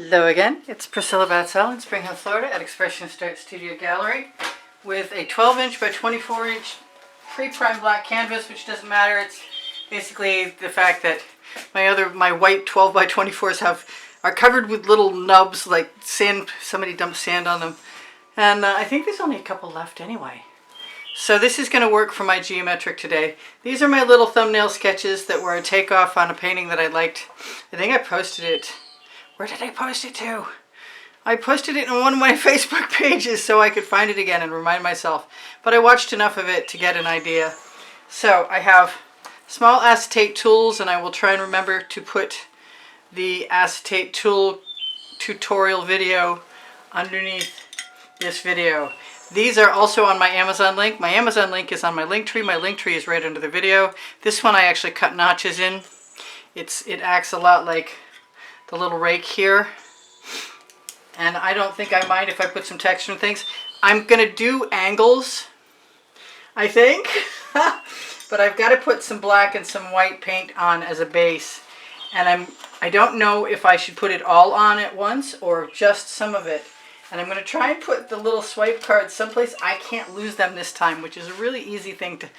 Hello again, it's Priscilla Batzell in Spring Hill, Florida at Expressionist Art Studio Gallery with a 12-inch by 24-inch pre-primed black canvas, which doesn't matter. It's basically the fact that my white 12 by 24s are covered with little nubs like sand. Somebody dumped sand on them, and I think there's only a couple left anyway. So this is going to work for my geometric today. These are my little thumbnail sketches that were a takeoff on a painting that I liked. I think I posted it. Where did I post it to? I posted it in one of my Facebook pages so I could find it again and remind myself. But I watched enough of it to get an idea. So I have small acetate tools, and I will try and remember to put the acetate tool tutorial video underneath this video. These are also on my Amazon link. My Amazon link is on my link tree. My link tree is right under the video. This one I actually cut notches in. It acts a lot like the little rake here, and I don't think I mind if I put some texture and things. I'm gonna do angles, I think, but I've got to put some black and some white paint on as a base, and I don't know if I should put it all on at once or just some of it. And I'm going to try and put the little swipe cards someplace I can't lose them this time, which is a really easy thing to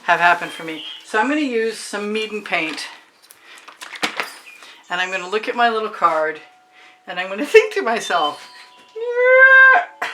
have happen for me. So I'm going to use some Meeden paint. And I'm going to look at my little card, and I'm going to think to myself, yeah,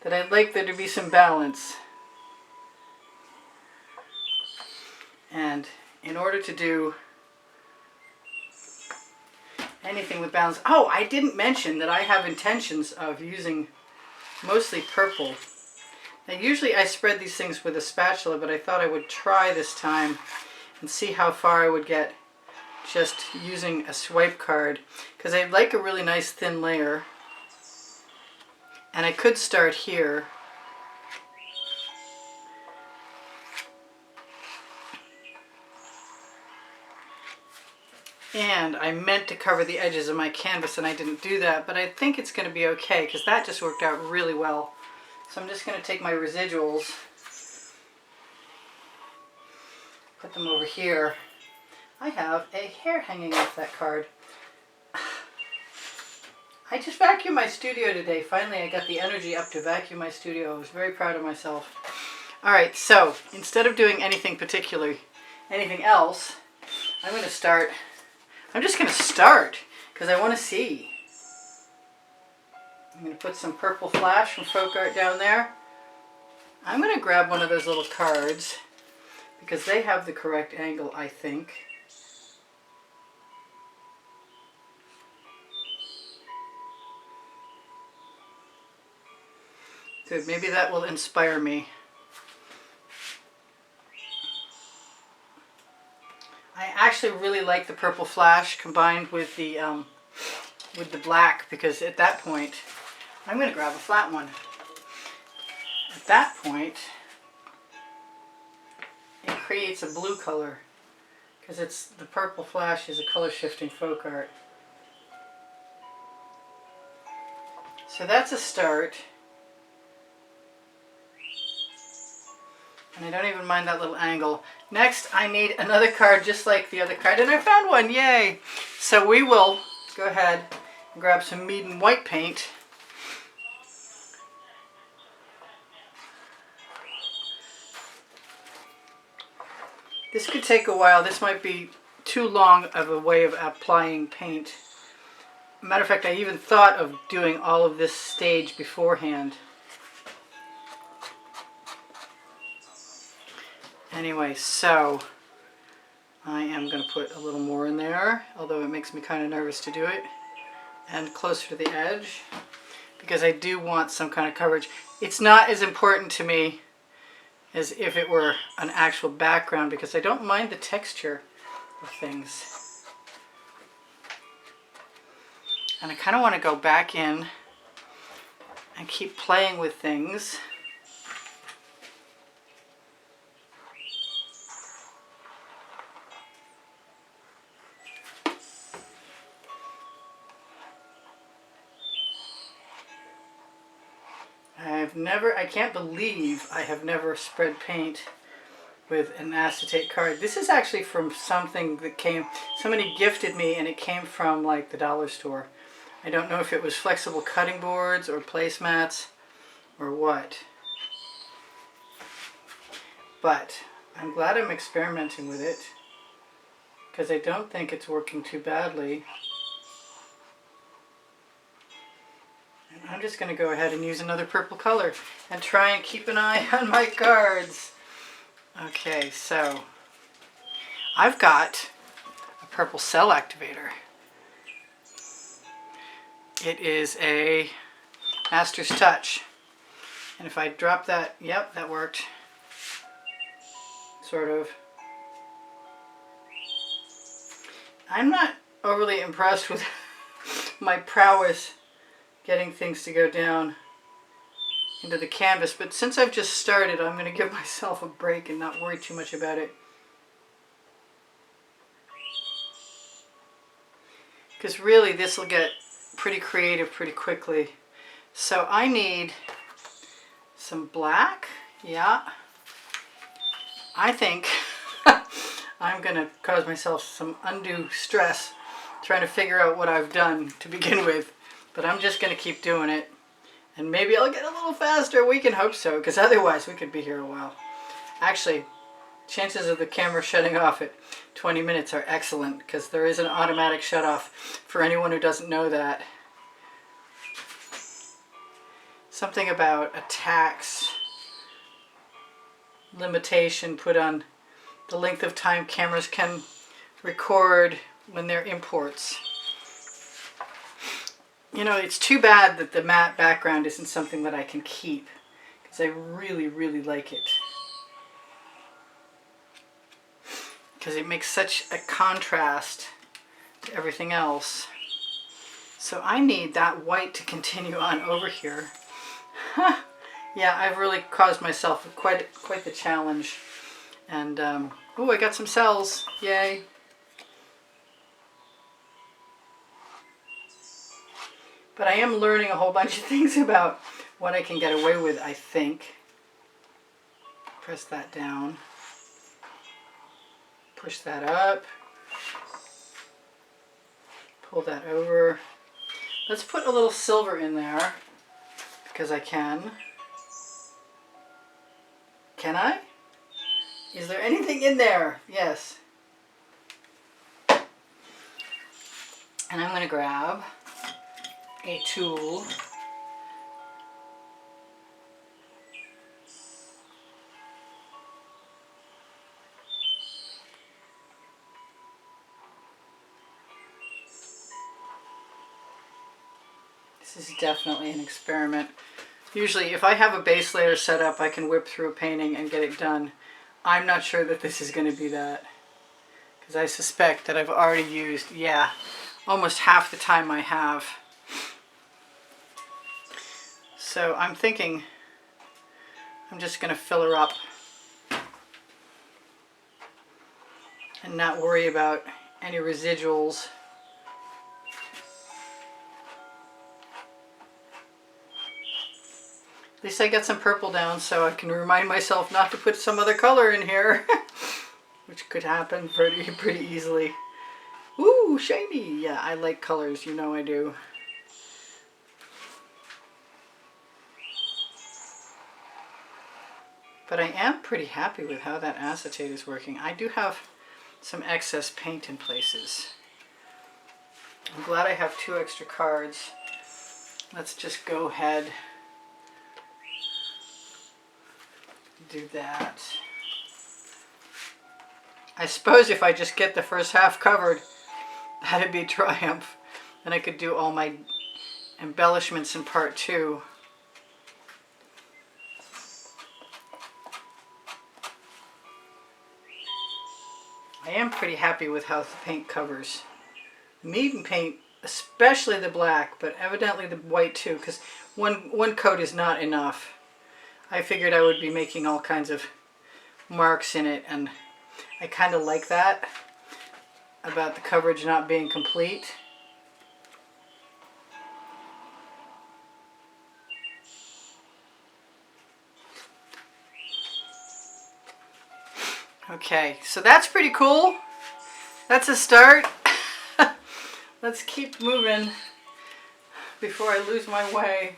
that I'd like there to be some balance. And in order to do anything with balance, oh, I didn't mention that I have intentions of using mostly purple. Now usually I spread these things with a spatula, but I thought I would try this time and see how far I would get just using a swipe card, because I like a really nice thin layer, and I could start here. And I meant to cover the edges of my canvas and I didn't do that, but I think it's going to be okay because that just worked out really well. So I'm just going to take my residuals, put them over here. I have a hair hanging off that card. I just vacuumed my studio today. Finally I got the energy up to vacuum my studio. I was very proud of myself. Alright, so instead of doing anything else, I'm going to start. I'm just going to start because I want to see. I'm going to put some purple flash from Folk Art down there. I'm going to grab one of those little cards because they have the correct angle, I think. Good, maybe that will inspire me. I actually really like the purple flash combined with the black, because at that point, I'm going to grab a flat one. At that point, it creates a blue color, because the purple flash is a color shifting folk art. So that's a start. And I don't even mind that little angle. Next, I need another card just like the other card, and I found one, yay! So we will go ahead and grab some Meeden white paint. This could take a while. This might be too long of a way of applying paint. Matter of fact, I even thought of doing all of this stage beforehand. Anyway, so I am going to put a little more in there, although it makes me kind of nervous to do it, and closer to the edge, because I do want some kind of coverage. It's not as important to me as if it were an actual background, because I don't mind the texture of things. And I kind of want to go back in and keep playing with things. I've I can't believe I have never spread paint with an acetate card. This is actually from something that somebody gifted me, and it came from like the dollar store. I don't know if it was flexible cutting boards or placemats or what. But I'm glad I'm experimenting with it, because I don't think it's working too badly. And I'm just going to go ahead and use another purple color and try and keep an eye on my cards. Okay, so I've got a purple cell activator. It is a Master's Touch. And if I drop that, yep, that worked. Sort of. I'm not overly impressed with my prowess getting things to go down into the canvas, but since I've just started, I'm going to give myself a break and not worry too much about it. Because really this will get pretty creative pretty quickly. So I need some black. Yeah. I think I'm going to cause myself some undue stress trying to figure out what I've done to begin with. But I'm just going to keep doing it. And maybe I'll get a little faster. We can hope so, because otherwise we could be here a while. Actually, chances of the camera shutting off at 20 minutes are excellent, because there is an automatic shut off for anyone who doesn't know that. Something about a tax limitation put on the length of time cameras can record when they're imports. You know, it's too bad that the matte background isn't something that I can keep, because I really, really like it. Because it makes such a contrast to everything else. So I need that white to continue on over here. Yeah, I've really caused myself quite the challenge. And, oh, I got some cells. Yay. But I am learning a whole bunch of things about what I can get away with, I think. Press that down. Push that up. Pull that over. Let's put a little silver in there, because I can. Can I? Is there anything in there? Yes. And I'm going to grab a tool. This is definitely an experiment. Usually if I have a base layer set up, I can whip through a painting and get it done. I'm not sure that this is going to be that, because I suspect that I've already used, yeah, almost half the time I have. So I'm thinking I'm just going to fill her up and not worry about any residuals. At least I got some purple down, so I can remind myself not to put some other color in here, which could happen pretty easily. Ooh, shiny! Yeah, I like colors, you know I do. But I am pretty happy with how that acetate is working. I do have some excess paint in places. I'm glad I have 2 extra cards. Let's just go ahead and do that. I suppose if I just get the first half covered, that'd be a triumph. Then I could do all my embellishments in part 2. I am pretty happy with how the paint covers. Meeden paint, especially the black, but evidently the white too, because one coat is not enough. I figured I would be making all kinds of marks in it, and I kind of like that about the coverage not being complete. Okay, so that's pretty cool. That's a start. Let's keep moving before I lose my way.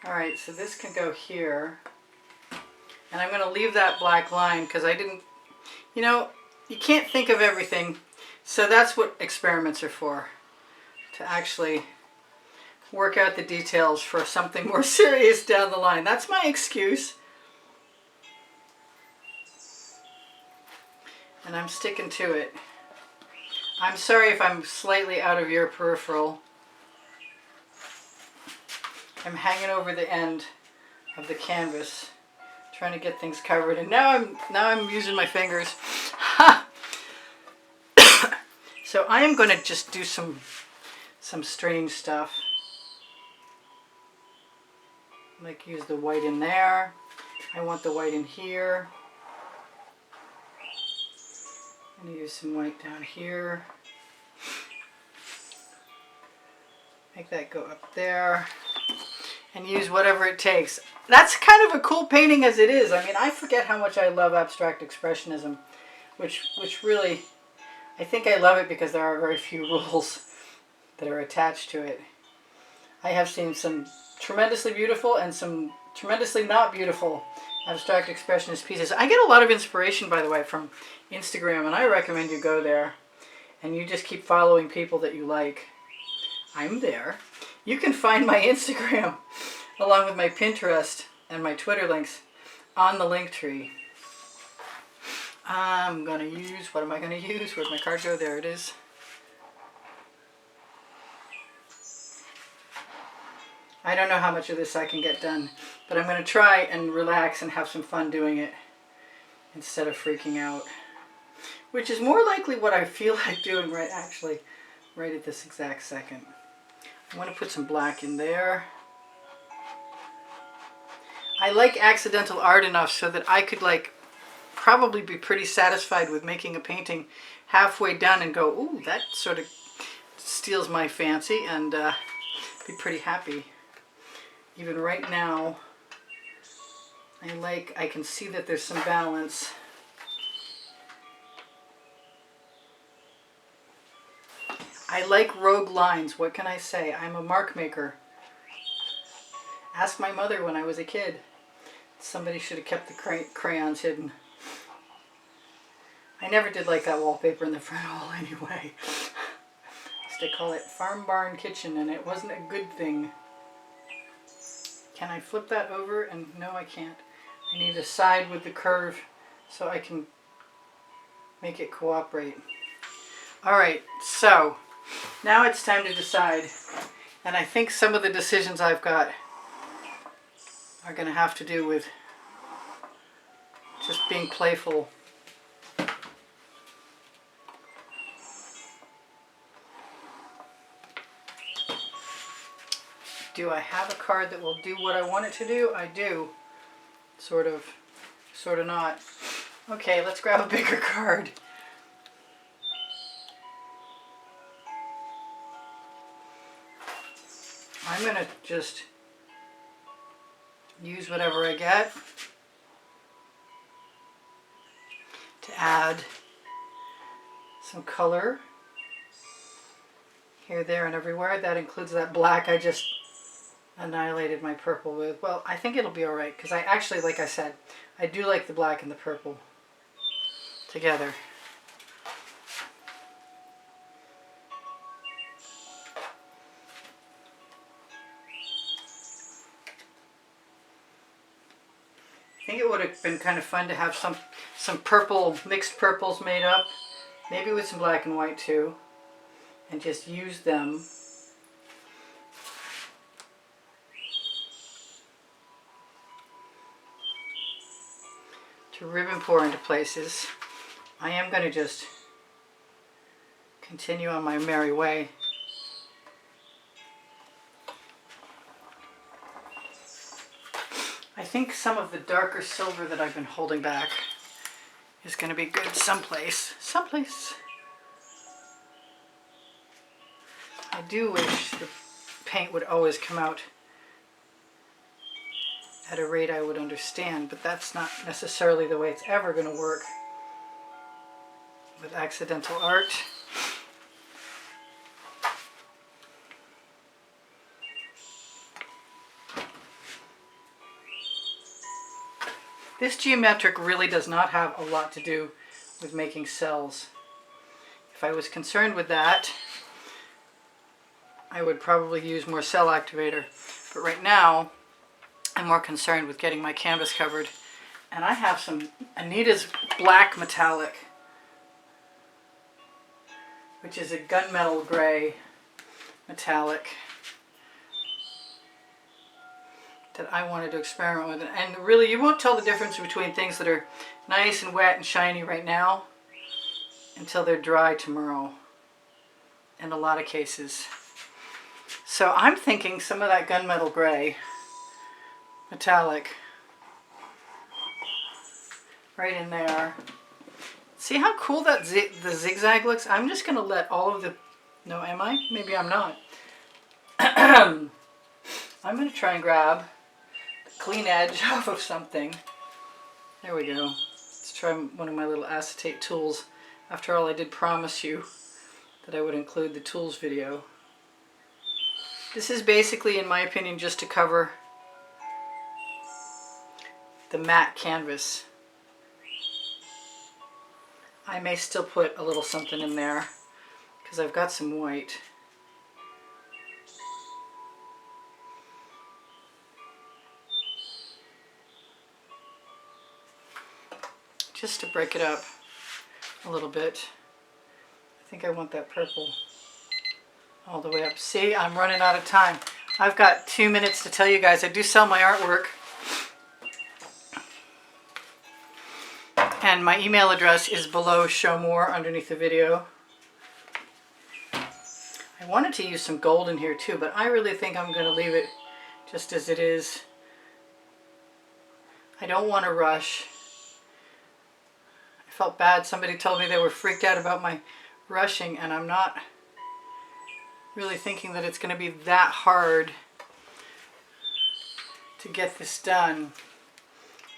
All right, so this can go here. And I'm going to leave that black line because I didn't, you know, you can't think of everything. So that's what experiments are for, to actually work out the details for something more serious down the line. That's my excuse. And I'm sticking to it. I'm sorry if I'm slightly out of your peripheral. I'm hanging over the end of the canvas, trying to get things covered, and now I'm using my fingers. So I am going to just do some strange stuff, like use the white in there. I want the white in here. I'm going to use some white down here. Make that go up there. And use whatever it takes. That's kind of a cool painting as it is. I mean, I forget how much I love abstract expressionism, which really, I think I love it because there are very few rules that are attached to it. I have seen some tremendously beautiful and some tremendously not beautiful abstract expressionist pieces. I get a lot of inspiration, by the way, from Instagram, and I recommend you go there and you just keep following people that you like. I'm there. You can find my Instagram along with my Pinterest and my Twitter links on the link tree. I'm going to use, what am I going to use? Where'd my card go? There it is. I don't know how much of this I can get done, but I'm going to try and relax and have some fun doing it instead of freaking out, which is more likely what I feel like doing right at this exact second. I'm going to put some black in there. I like accidental art enough so that I could probably be pretty satisfied with making a painting halfway done and go, ooh, that sort of steals my fancy, and be pretty happy. Even right now, I can see that there's some balance. I like rogue lines. What can I say? I'm a mark maker. Ask my mother when I was a kid. Somebody should have kept the crayons hidden. I never did like that wallpaper in the front hall anyway. I used to call it Farm Barn Kitchen, and it wasn't a good thing. Can I flip that over? And no, I can't. I need a side with the curve so I can make it cooperate. All right, so now it's time to decide. And I think some of the decisions I've got are going to have to do with just being playful. Do I have a card that will do what I want it to do? I do. Sort of not. Okay, let's grab a bigger card. I'm going to just use whatever I get to add some color here, there, and everywhere. That includes that black I just annihilated my purple with. Well, I think it'll be alright because I actually, like I said, I do like the black and the purple together. I think it would have been kind of fun to have some purple, mixed purples made up, maybe with some black and white too, and just use them to rib and pour into places. I am going to just continue on my merry way. I think some of the darker silver that I've been holding back is going to be good someplace. I do wish the paint would always come out at a rate I would understand, but that's not necessarily the way it's ever going to work. with accidental art. This geometric really does not have a lot to do with making cells. If I was concerned with that, I would probably use more cell activator. But right now, I'm more concerned with getting my canvas covered. And I have some Anita's black metallic, which is a gunmetal gray metallic that I wanted to experiment with. And really, you won't tell the difference between things that are nice and wet and shiny right now until they're dry tomorrow, in a lot of cases. So I'm thinking some of that gunmetal gray metallic right in there. See how cool that the zigzag looks? I'm just going to let all of the... No, am I? Maybe I'm not. I'm going to try and grab the clean edge off of something. There we go. Let's try one of my little acetate tools. After all, I did promise you that I would include the tools video. This is basically, in my opinion, just to cover the matte canvas. I may still put a little something in there because I've got some white. Just to break it up a little bit. I think I want that purple all the way up. See, I'm running out of time. I've got 2 minutes to tell you guys I do sell my artwork. And my email address is below, show more, underneath the video. I wanted to use some gold in here too, but I really think I'm going to leave it just as it is. I don't want to rush. I felt bad. Somebody told me they were freaked out about my rushing, and I'm not really thinking that it's going to be that hard to get this done.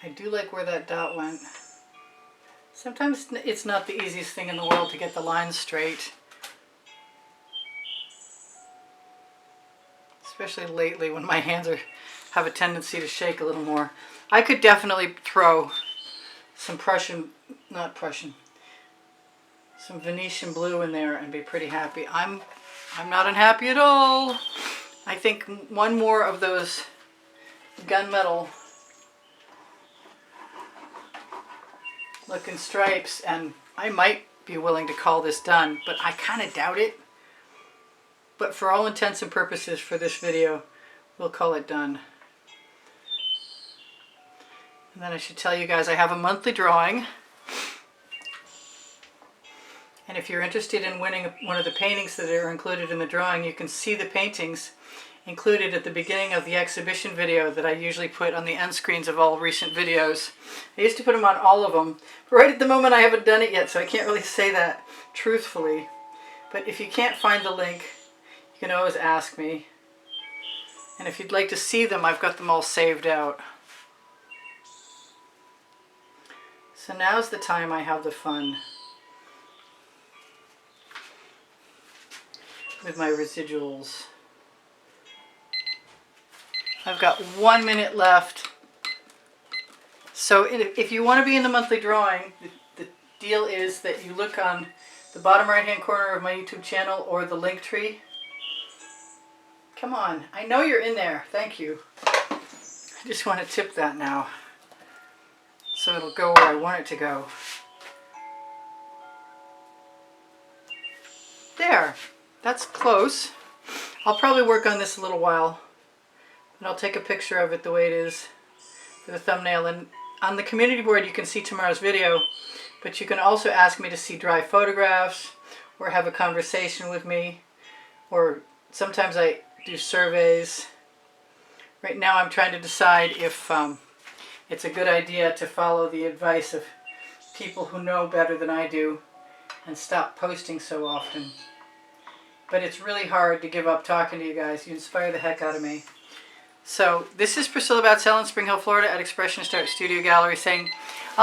I do like where that dot went. Sometimes it's not the easiest thing in the world to get the lines straight. Especially lately when my hands have a tendency to shake a little more. I could definitely throw some some Venetian blue in there and be pretty happy. I'm not unhappy at all. I think one more of those gunmetal looking stripes and I might be willing to call this done, but I kind of doubt it. But for all intents and purposes for this video, we'll call it done. And then I should tell you guys I have a monthly drawing. And if you're interested in winning one of the paintings that are included in the drawing, you can see the paintings included at the beginning of the exhibition video that I usually put on the end screens of all recent videos. I used to put them on all of them, but right at the moment I haven't done it yet, so I can't really say that truthfully. But if you can't find the link, you can always ask me. And if you'd like to see them, I've got them all saved out. So now's the time I have the fun with my residuals. I've got 1 minute left. So if you want to be in the monthly drawing, the deal is that you look on the bottom right hand corner of my YouTube channel or the link tree. Come on, I know you're in there. Thank you. I just want to tip that now so it'll go where I want it to go. There, that's close. I'll probably work on this a little while. And I'll take a picture of it the way it is for the thumbnail. And on the community board you can see tomorrow's video, but you can also ask me to see dry photographs or have a conversation with me, or sometimes I do surveys. Right now I'm trying to decide if it's a good idea to follow the advice of people who know better than I do and stop posting so often. But it's really hard to give up talking to you guys. You inspire the heck out of me. So this is Priscilla Batzell in Spring Hill, Florida at Expressionist Art Studio Gallery saying,